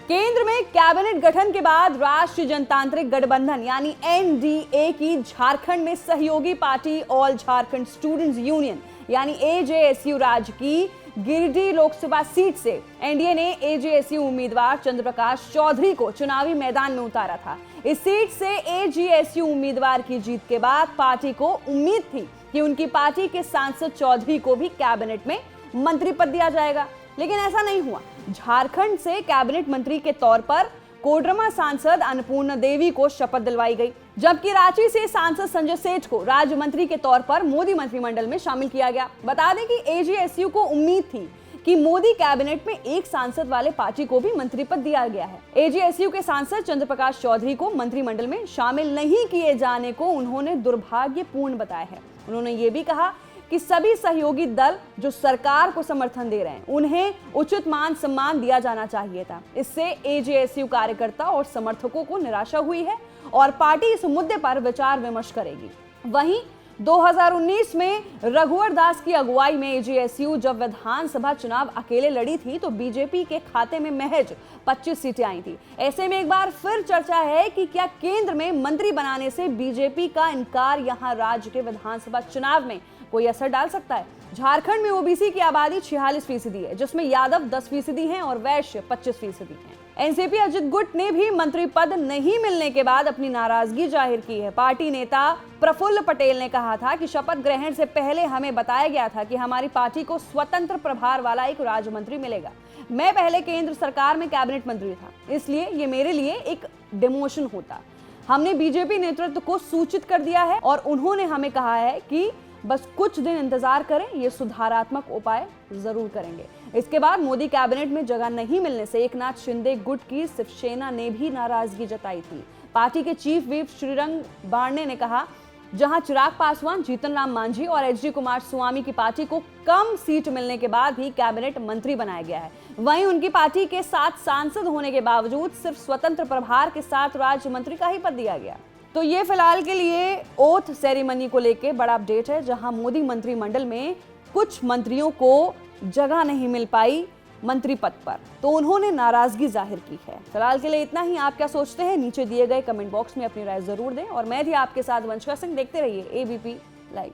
केंद्र में कैबिनेट गठन के बाद राष्ट्रीय जनतांत्रिक गठबंधन यानी एनडीए की झारखंड में सहयोगी party all Jharkhand students union यानी एजेएसयू राज्य की गिरिडीह लोकसभा सीट से एनडीए ने एजेएसयू उम्मीदवार चंद्रप्रकाश चौधरी को चुनावी मैदान में उतारा था। इस सीट से एजेएसयू उम्मीदवार की जीत के बाद पार्टी को उम्मीद थी कि उनकी पार्टी के सांसद चौधरी को भी कैबिनेट में मंत्री पद दिया जाएगा, लेकिन ऐसा नहीं हुआ। झारखंड से कैबिनेट मंत्री के तौर पर कोडरमा सांसद अन्नपूर्णा देवी को शपथ दिलवाई गई, जबकि रांची से सांसद संजय सेठ को राज्य मंत्री के तौर पर मोदी मंत्रिमंडल में शामिल किया गया। बता दें कि एजेएसयू को उम्मीद थी कि मोदी कैबिनेट में एक सांसद वाले पार्टी को भी मंत्री पद दिया गया है। एजेएसयू के सांसद चंद्रप्रकाश चौधरी को मंत्रिमंडल में शामिल नहीं किए जाने को उन्होंने दुर्भाग्यपूर्ण बताया है। उन्होंने ये भी कहा कि सभी सहयोगी दल जो सरकार को समर्थन दे रहे हैं उन्हें उचित मान सम्मान दिया जाना चाहिए था। इससे एजेएसयू कार्यकर्ता और समर्थकों को निराशा हुई है और पार्टी इस मुद्दे पर विचार विमर्श करेगी। वहीं 2019 में रघुवर दास की अगुवाई में एजेएसयू जब विधानसभा चुनाव अकेले लड़ी थी तो बीजेपी के खाते में महज 25 सीटें आई थी। ऐसे में एक बार फिर चर्चा है कि क्या केंद्र में मंत्री बनाने से बीजेपी का इनकार यहां राज्य के विधानसभा चुनाव में कोई असर डाल सकता है। झारखंड में ओबीसी की आबादी 46% है, जिसमें यादव 10% हैं और वैश्य 25% हैं। एनसीपी अजित गुट ने भी मंत्री पद नहीं मिलने के बाद अपनी नाराजगी जाहिर की है। पार्टी नेता प्रफुल्ल पटेल ने कहा था कि शपथ ग्रहण से पहले हमें बताया गया था कि हमारी पार्टी को स्वतंत्र प्रभार वाला एक राज्य मंत्री मिलेगा। मैं पहले केंद्र सरकार में कैबिनेट मंत्री था, इसलिए ये मेरे लिए एक डिमोशन होता। हमने बीजेपी नेतृत्व को सूचित कर दिया है और उन्होंने हमें कहा है कि बस कुछ दिन इंतजार करें, ये सुधारात्मक उपाय जरूर करेंगे। इसके बाद मोदी कैबिनेट में जगह नहीं मिलने से एकनाथ शिंदे गुट की शिवसेना ने भी नाराजगी जताई थी। पार्टी के चीफ व्हिप श्रीरंग बारने ने कहा, जहां चिराग पासवान, जीतन राम मांझी और एचडी कुमार स्वामी की पार्टी को कम सीट मिलने के बाद भी कैबिनेट मंत्री बनाया गया है, वहीं उनकी पार्टी के 7 सांसद होने के बावजूद सिर्फ स्वतंत्र प्रभार के साथ राज्य मंत्री का ही पद दिया गया। तो ये फिलहाल के लिए ओथ सेरेमनी को लेके बड़ा अपडेट है, जहां मोदी मंत्रिमंडल में कुछ मंत्रियों को जगह नहीं मिल पाई मंत्री पद पर, तो उन्होंने नाराजगी जाहिर की है। फिलहाल के लिए इतना ही। आप क्या सोचते हैं नीचे दिए गए कमेंट बॉक्स में अपनी राय जरूर दें और मैं थी आपके साथ वंशिका सिंह। देखते रहिए एबीपी लाइव।